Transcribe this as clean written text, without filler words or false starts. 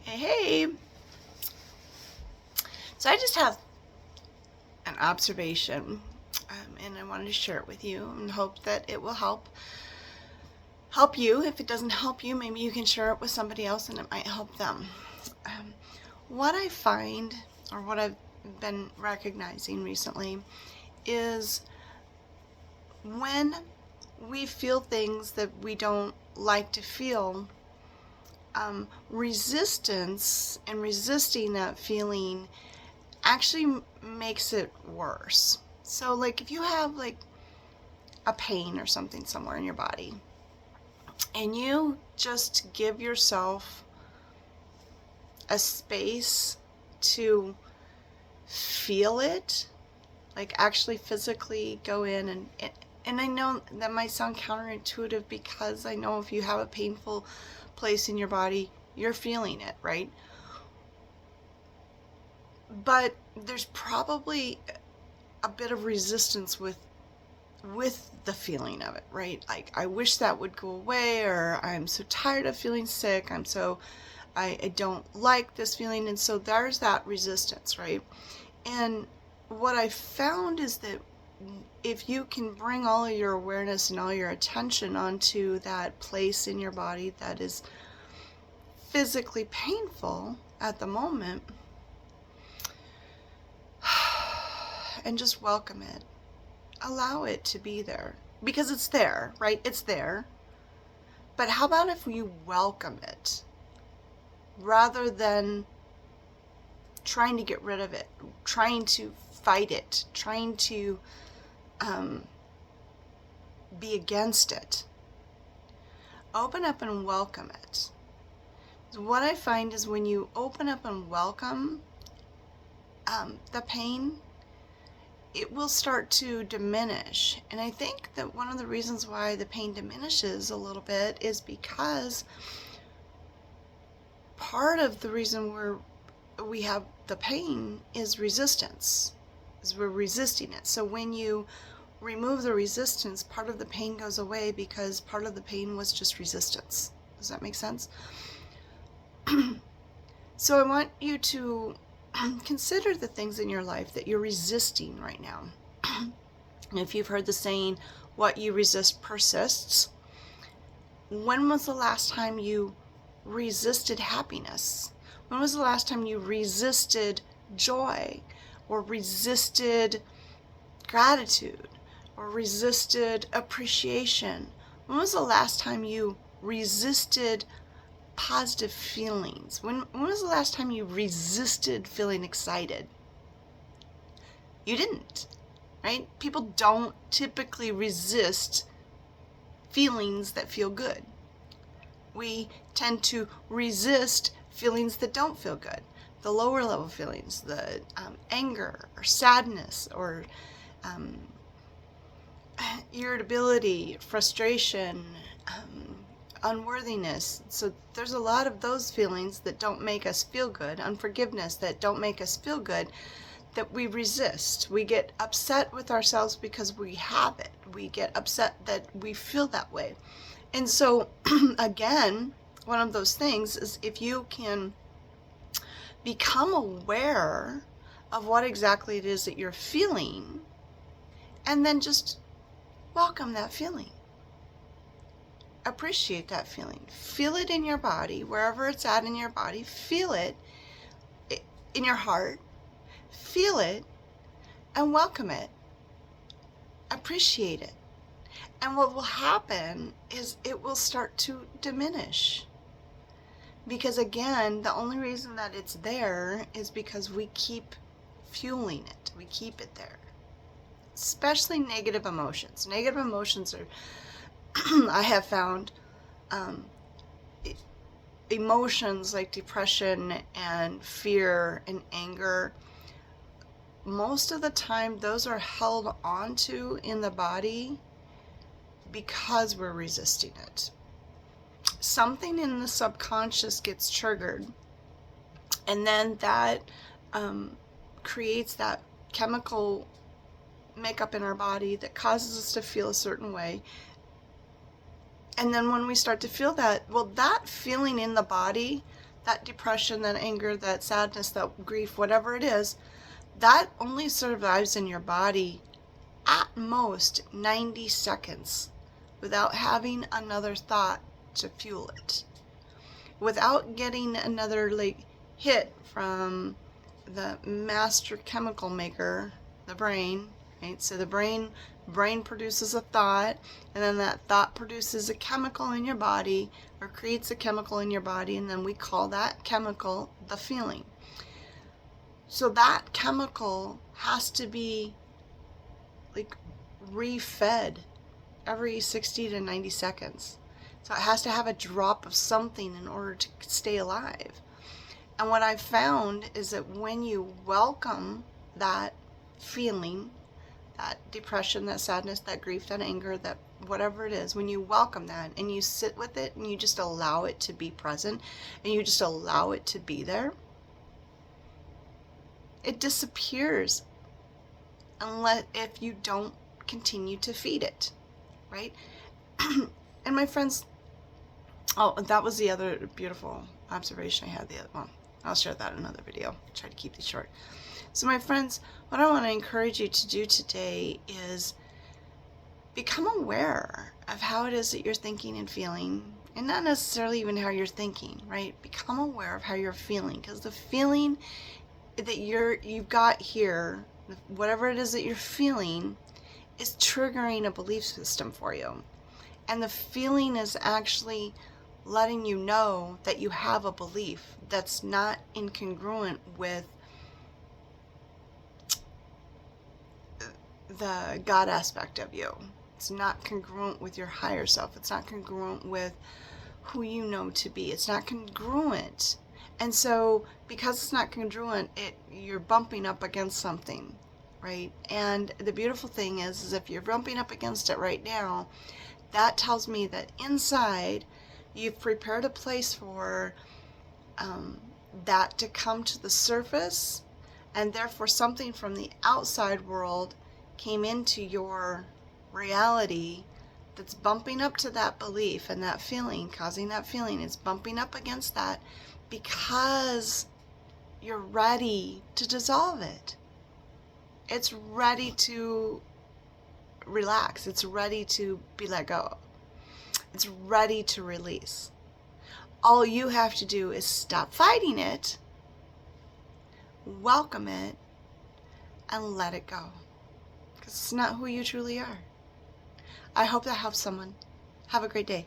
Hey. So I just have an observation, and I wanted to share it with you and hope that it will help you. If it doesn't help you, maybe you can share it with somebody else and it might help them. Um, what I find, or what I've been recognizing recently, is when we feel things that we don't like to feel, resistance and resisting that feeling actually makes it worse. So like if you have like a pain or something somewhere in your body and you just give yourself a space to feel it, like actually physically go in and I know that might sound counterintuitive because I know if you have a painful place in your body, you're feeling it, right? But there's probably a bit of resistance with the feeling of it, right? Like I wish that would go away, or I'm so tired of feeling sick. I don't like this feeling, and so there's that resistance, right? And what I found is that if you can bring all of your awareness and all your attention onto that place in your body that is physically painful at the moment, and just welcome it, allow it to be there, because it's there, right? It's there. But how about if you welcome it rather than trying to get rid of it, trying to fight it, trying to be against it? Open up and welcome it. What I find is when you open up and welcome the pain, it will start to diminish. And I think that one of the reasons why the pain diminishes a little bit is because part of the reason we have the pain is resistance, is we're resisting it. So when you remove the resistance, part of the pain goes away because part of the pain was just resistance. Does that make sense? So I want you to consider the things in your life that you're resisting right now. And if you've heard the saying, what you resist persists, when was the last time you resisted happiness? When was the last time you resisted joy, or resisted gratitude, or resisted appreciation? When was the last time you resisted positive feelings? When was the last time you resisted feeling excited? You didn't, right? People don't typically resist feelings that feel good. We tend to resist feelings that don't feel good. The lower level feelings, the anger or sadness or irritability, frustration, unworthiness. So there's a lot of those feelings that don't make us feel good, unforgiveness that don't make us feel good, that we resist. We get upset with ourselves because we have it. We get upset that we feel that way. And so again, one of those things is if you can become aware of what exactly it is that you're feeling, and then just welcome that feeling. Appreciate that feeling. Feel it in your body, wherever it's at in your body. Feel it in your heart. Feel it and welcome it. Appreciate it. And what will happen is it will start to diminish. Because again, the only reason that it's there is because we keep fueling it. We keep it there. Especially negative emotions. Negative emotions are, I have found, emotions like depression and fear and anger, most of the time those are held onto in the body because we're resisting it. Something in the subconscious gets triggered, and then that creates that chemical makeup in our body that causes us to feel a certain way. And then when we start to feel that, well, that feeling in the body, that depression, that anger, that sadness, that grief, whatever it is, that only survives in your body at most 90 seconds without having another thought to fuel it, without getting another hit from the master chemical maker, the brain, right? So the brain produces a thought, and then that thought produces a chemical in your body, or creates a chemical in your body, and then we call that chemical the feeling. So that chemical has to be refed every 60 to 90 seconds. So it has to have a drop of something in order to stay alive. And what I've found is that when you welcome that feeling, that depression, that sadness, that grief, that anger, that whatever it is, when you welcome that and you sit with it and you just allow it to be present and you just allow it to be there, it disappears unless if you don't continue to feed it, right? And my friends, oh, that was the other beautiful observation I had. Well, I'll share that in another video. Try to keep these short. So my friends, what I want to encourage you to do today is become aware of how it is that you're thinking and feeling, and not necessarily even how you're thinking, right? Become aware of how you're feeling, because the feeling that you've got here, whatever it is that you're feeling, is triggering a belief system for you. And the feeling is actually letting you know that you have a belief that's not incongruent with the God aspect of you. It's not congruent with your higher self. It's not congruent with who you know to be. It's not congruent. And so because it's not congruent, you're bumping up against something, right? And the beautiful thing is if you're bumping up against it right now, that tells me that inside you've prepared a place for that to come to the surface, and therefore something from the outside world came into your reality that's bumping up to that belief, and that feeling, causing that feeling, is bumping up against that because you're ready to dissolve it. It's ready to relax. It's ready to be let go. It's ready to release. All you have to do is stop fighting it, welcome it, and let it go. Because it's not who you truly are. I hope that helps someone. Have a great day.